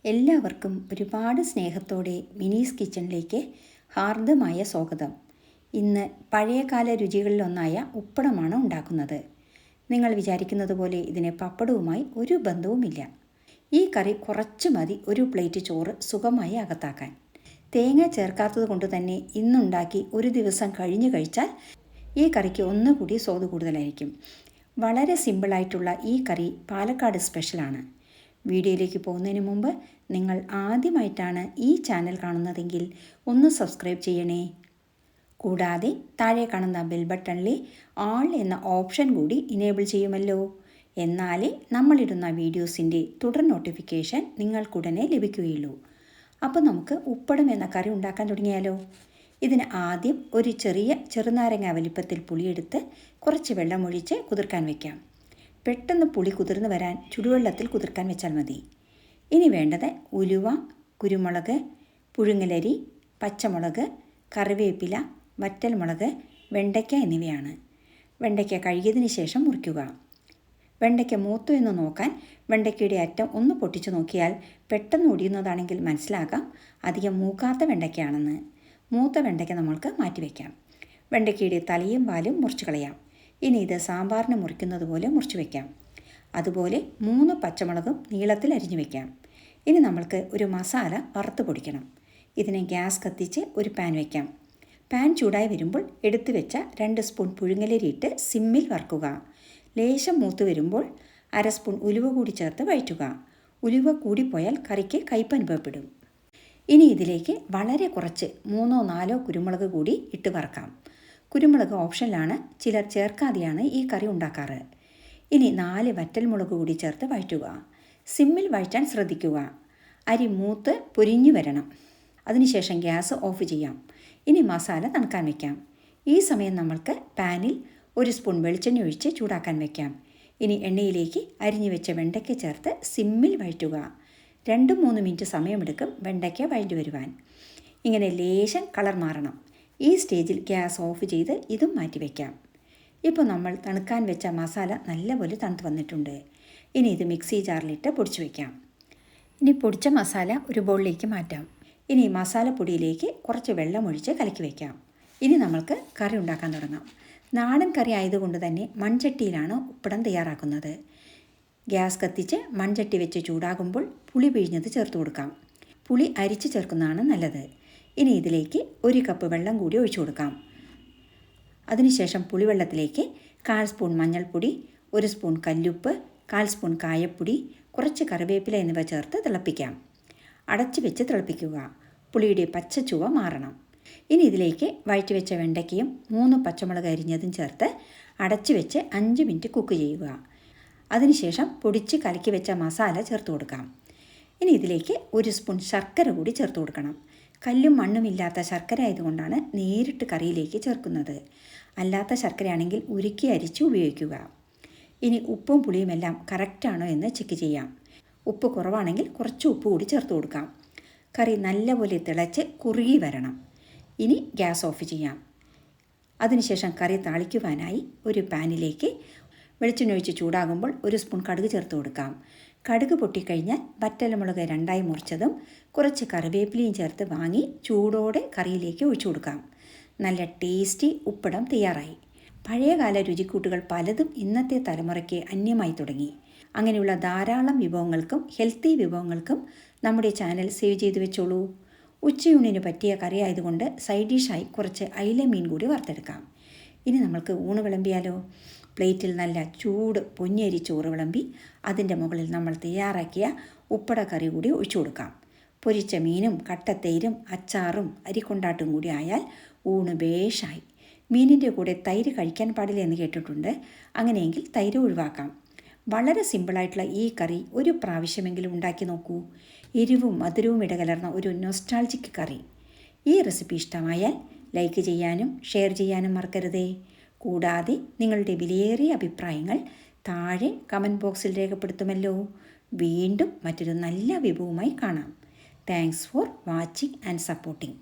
എല്ലാവർക്കും ഒരുപാട് സ്നേഹത്തോടെ മിനീസ് കിച്ചണിലേക്ക് ഹാർദമായ സ്വാഗതം. ഇന്ന് പഴയകാല രുചികളിലൊന്നായ ഉപ്പടമാണ് ഉണ്ടാക്കുന്നത്. നിങ്ങൾ വിചാരിക്കുന്നത് പോലെ ഇതിന് പപ്പടവുമായി ഒരു ബന്ധവുമില്ല. ഈ കറി കുറച്ച് മതി ഒരു പ്ലേറ്റ് ചോറ് സുഖമായി അകത്താക്കാൻ. തേങ്ങ ചേർക്കാത്തത് കൊണ്ട് തന്നെ ഇന്നുണ്ടാക്കി ഒരു ദിവസം കഴിഞ്ഞ് കഴിച്ചാൽ ഈ കറിക്ക് ഒന്നുകൂടി സ്വാദ് കൂടുതലായിരിക്കും. വളരെ സിമ്പിളായിട്ടുള്ള ഈ കറി പാലക്കാട് സ്പെഷ്യലാണ്. വീഡിയോയിലേക്ക് പോകുന്നതിന് മുമ്പ് നിങ്ങൾ ആദ്യമായിട്ടാണ് ഈ ചാനൽ കാണുന്നതെങ്കിൽ ഒന്ന് സബ്സ്ക്രൈബ് ചെയ്യണേ. കൂടാതെ താഴെ കാണുന്ന ബെൽ ബട്ടണിലെ ആൾ എന്ന ഓപ്ഷൻ കൂടി ഇനേബിൾ ചെയ്യുമല്ലോ. എന്നാലേ നമ്മളിടുന്ന വീഡിയോസിൻ്റെ തുടർ നോട്ടിഫിക്കേഷൻ നിങ്ങൾക്കുടനെ ലഭിക്കുകയുള്ളൂ. അപ്പോൾ നമുക്ക് ഉപ്പടം എന്ന കറി ഉണ്ടാക്കാൻ തുടങ്ങിയാലോ. ഇതിന് ആദ്യം ഒരു ചെറുനാരങ്ങ വലിപ്പത്തിൽ പുളിയെടുത്ത് കുറച്ച് വെള്ളമൊഴിച്ച് കുതിർക്കാൻ വയ്ക്കാം. പെട്ടെന്ന് പുളി കുതിർന്ന് വരാൻ ചുടുവെള്ളത്തിൽ കുതിർക്കാൻ വെച്ചാൽ മതി. ഇനി വേണ്ടത് ഉലുവ, കുരുമുളക്, പുഴുങ്ങലരി, പച്ചമുളക്, കറിവേപ്പില, വറ്റൽമുളക്, വെണ്ടയ്ക്ക എന്നിവയാണ്. വെണ്ടയ്ക്ക കഴുകിയതിന് ശേഷം മുറിക്കുക. വെണ്ടയ്ക്ക മൂത്തു എന്ന് നോക്കാൻ വെണ്ടയ്ക്കയുടെ അറ്റം ഒന്ന് പൊട്ടിച്ചു നോക്കിയാൽ പെട്ടെന്ന് ഒടിയുന്നതാണെങ്കിൽ മനസ്സിലാക്കാം അധികം മൂക്കാത്ത വെണ്ടയ്ക്കയാണെന്ന്. മൂത്ത വെണ്ടയ്ക്ക നമ്മൾക്ക് മാറ്റിവെക്കാം. വെണ്ടയ്ക്കയുടെ തലയും വാലും മുറിച്ച് കളയാം. ഇനി ഇത് സാമ്പാറിന് മുറിക്കുന്നത് പോലെ മുറിച്ച് വയ്ക്കാം. അതുപോലെ 3 പച്ചമുളകും നീളത്തിൽ അരിഞ്ഞു വയ്ക്കാം. ഇനി നമ്മൾക്ക് ഒരു മസാല വറുത്ത് പൊടിക്കണം. ഇതിന് ഗ്യാസ് കത്തിച്ച് ഒരു പാൻ വയ്ക്കാം. പാൻ ചൂടായി വരുമ്പോൾ എടുത്തു വെച്ച 2 സ്പൂൺ പുഴുങ്ങലരിയിട്ട് സിമ്മിൽ വറുക്കുക. ലേശം മൂത്ത് വരുമ്പോൾ 1/2 സ്പൂൺ ഉലുവ കൂടി ചേർത്ത് വഴറ്റുക. ഉലുവ കൂടിപ്പോയാൽ കറിക്ക് കയ്പ്പ് അനുഭവപ്പെടും. ഇനി ഇതിലേക്ക് വളരെ കുറച്ച് 3-4 കുരുമുളക് കൂടി ഇട്ട് വറക്കാം. കുരുമുളക് ഓപ്ഷനിലാണ്, ചിലർ ചേർക്കാതെയാണ് ഈ കറി ഉണ്ടാക്കാറ്. ഇനി 4 വറ്റൽമുളക് കൂടി ചേർത്ത് വഴറ്റുക. സിമ്മിൽ വഴറ്റാൻ ശ്രദ്ധിക്കുക. അരി മൂത്ത് പൊരിഞ്ഞു വരണം. അതിനുശേഷം ഗ്യാസ് ഓഫ് ചെയ്യാം. ഇനി മസാല തണുക്കാൻ വയ്ക്കാം. ഈ സമയം നമ്മൾക്ക് പാനിൽ 1 സ്പൂൺ വെളിച്ചെണ്ണ ഒഴിച്ച് ചൂടാക്കാൻ വയ്ക്കാം. ഇനി എണ്ണയിലേക്ക് അരിഞ്ഞു വെച്ച വെണ്ടയ്ക്ക ചേർത്ത് സിമ്മിൽ വഴറ്റുക. 2-3 മിനിറ്റ് സമയമെടുക്കും വെണ്ടയ്ക്ക വഴറ്റി വരുവാൻ. ഇങ്ങനെ ലേശം കളർ മാറണം. ഈ സ്റ്റേജിൽ ഗ്യാസ് ഓഫ് ചെയ്ത് ഇതും മാറ്റിവെക്കാം. ഇപ്പോൾ നമ്മൾ തണുക്കാൻ വെച്ച മസാല നല്ലപോലെ തണുത്ത് വന്നിട്ടുണ്ട്. ഇനി ഇത് മിക്സി ജാറിലിട്ട് പൊടിച്ചു വയ്ക്കാം. ഇനി പൊടിച്ച മസാല ഒരു ബൗളിലേക്ക് മാറ്റാം. ഇനി മസാലപ്പൊടിയിലേക്ക് കുറച്ച് വെള്ളമൊഴിച്ച് കലക്കി വയ്ക്കാം. ഇനി നമ്മൾക്ക് കറി ഉണ്ടാക്കാൻ തുടങ്ങാം. നാടൻ കറി ആയതുകൊണ്ട് തന്നെ മൺചട്ടിയിലാണ് ഉപ്പടം തയ്യാറാക്കുന്നത്. ഗ്യാസ് കത്തിച്ച് മൺചട്ടി വെച്ച് ചൂടാകുമ്പോൾ പുളി പിഴിഞ്ഞത് ചേർത്ത് കൊടുക്കാം. പുളി അരിച്ച് ചേർക്കുന്നതാണ് നല്ലത്. ഇനി ഇതിലേക്ക് 1 കപ്പ് വെള്ളം കൂടി ഒഴിച്ചു കൊടുക്കാം. അതിനുശേഷം പുളിവെള്ളത്തിലേക്ക് 1/4 സ്പൂൺ മഞ്ഞൾപ്പൊടി, 1 സ്പൂൺ കല്ലുപ്പ്, 1/4 സ്പൂൺ കായപ്പൊടി, കുറച്ച് കറിവേപ്പില എന്നിവ ചേർത്ത് തിളപ്പിക്കാം. അടച്ചു വെച്ച് തിളപ്പിക്കുക. പുളിയുടെ പച്ച ചുവ മാറണം. ഇനി ഇതിലേക്ക് വഴറ്റി വെച്ച വെണ്ടയ്ക്കയും 3 പച്ചമുളക് അരിഞ്ഞതും ചേർത്ത് അടച്ചു വെച്ച് 5 മിനിറ്റ് കുക്ക് ചെയ്യുക. അതിനുശേഷം പൊടിച്ച് കലക്കി വെച്ച മസാല ചേർത്ത് കൊടുക്കാം. ഇനി ഇതിലേക്ക് 1 സ്പൂൺ ശർക്കര കൂടി ചേർത്ത് കൊടുക്കണം. കല്ലും മണ്ണും ഇല്ലാത്ത ശർക്കര ആയതുകൊണ്ടാണ് നേരിട്ട് കറിയിലേക്ക് ചേർക്കുന്നത്. അല്ലാത്ത ശർക്കരയാണെങ്കിൽ ഉരുക്കി അരിച്ച് ഉപയോഗിക്കുക. ഇനി ഉപ്പും പുളിയും എല്ലാം കറക്റ്റാണോ എന്ന് ചെക്ക് ചെയ്യാം. ഉപ്പ് കുറവാണെങ്കിൽ കുറച്ച് ഉപ്പ് കൂടി ചേർത്ത് കൊടുക്കാം. കറി നല്ലപോലെ തിളച്ച് കുറുകി വരണം. ഇനി ഗ്യാസ് ഓഫ് ചെയ്യാം. അതിനുശേഷം കറി താളിക്കുവാനായി ഒരു പാനിലേക്ക് വെളിച്ചെണ്ണ ഒഴിച്ച് ചൂടാകുമ്പോൾ 1 സ്പൂൺ കടുക് ചേർത്ത് കൊടുക്കാം. കടുക് പൊട്ടിക്കഴിഞ്ഞാൽ വറ്റൽമുളക് 2ആയി മുറിച്ചതും കുറച്ച് കറിവേപ്പിലയും ചേർത്ത് വാങ്ങി ചൂടോടെ കറിയിലേക്ക് ഒഴിച്ചു കൊടുക്കാം. നല്ല ടേസ്റ്റി ഉപ്പടം തയ്യാറായി. പഴയകാല രുചിക്കൂട്ടുകൾ പലതും ഇന്നത്തെ തലമുറയ്ക്ക് അന്യമായി തുടങ്ങി. അങ്ങനെയുള്ള ധാരാളം വിഭവങ്ങൾക്കും ഹെൽത്തി വിഭവങ്ങൾക്കും നമ്മുടെ ചാനൽ സേവ് ചെയ്ത് വെച്ചോളൂ. ഉച്ചയൂണിന് പറ്റിയ കറി ആയതുകൊണ്ട് സൈഡ് ഡിഷായി കുറച്ച് അയില മീൻ കൂടി വറുത്തെടുക്കാം. ഇനി നമ്മൾക്ക് ഊണ് വിളമ്പിയാലോ. പ്ലേറ്റിൽ നല്ല ചൂട് പൊന്നിയരി ചോറ് വിളമ്പി അതിൻ്റെ മുകളിൽ നമ്മൾ തയ്യാറാക്കിയ ഉപ്പട കറി കൂടി ഒഴിച്ചു കൊടുക്കാം. പൊരിച്ച മീനും കട്ടത്തൈരും അച്ചാറും അരിക്കൊണ്ടാട്ടും കൂടി ആയാൽ ഊണ് ബേഷായി. മീനിൻ്റെ കൂടെ തൈര് കഴിക്കാൻ പാടില്ല എന്ന് കേട്ടിട്ടുണ്ട്. അങ്ങനെയെങ്കിൽ തൈര് ഒഴിവാക്കാം. വളരെ സിമ്പിളായിട്ടുള്ള ഈ കറി ഒരു പ്രാവശ്യമെങ്കിലും ഉണ്ടാക്കി നോക്കൂ. എരിവും മധുരവും ഇടകലർന്ന ഒരു നൊസ്റ്റാൾജിക് കറി. ഈ റെസിപ്പി ഇഷ്ടമായാൽ ലൈക്ക് ചെയ്യാനും ഷെയർ ചെയ്യാനും മറക്കരുതേ. കൂടാതെ നിങ്ങളുടെ വിലയേറിയ അഭിപ്രായങ്ങൾ താഴെ കമൻറ്റ് ബോക്സിൽ രേഖപ്പെടുത്തുമല്ലോ. വീണ്ടും മറ്റൊരു നല്ല വിഭവവുമായി കാണാം. Thanks for watching and supporting.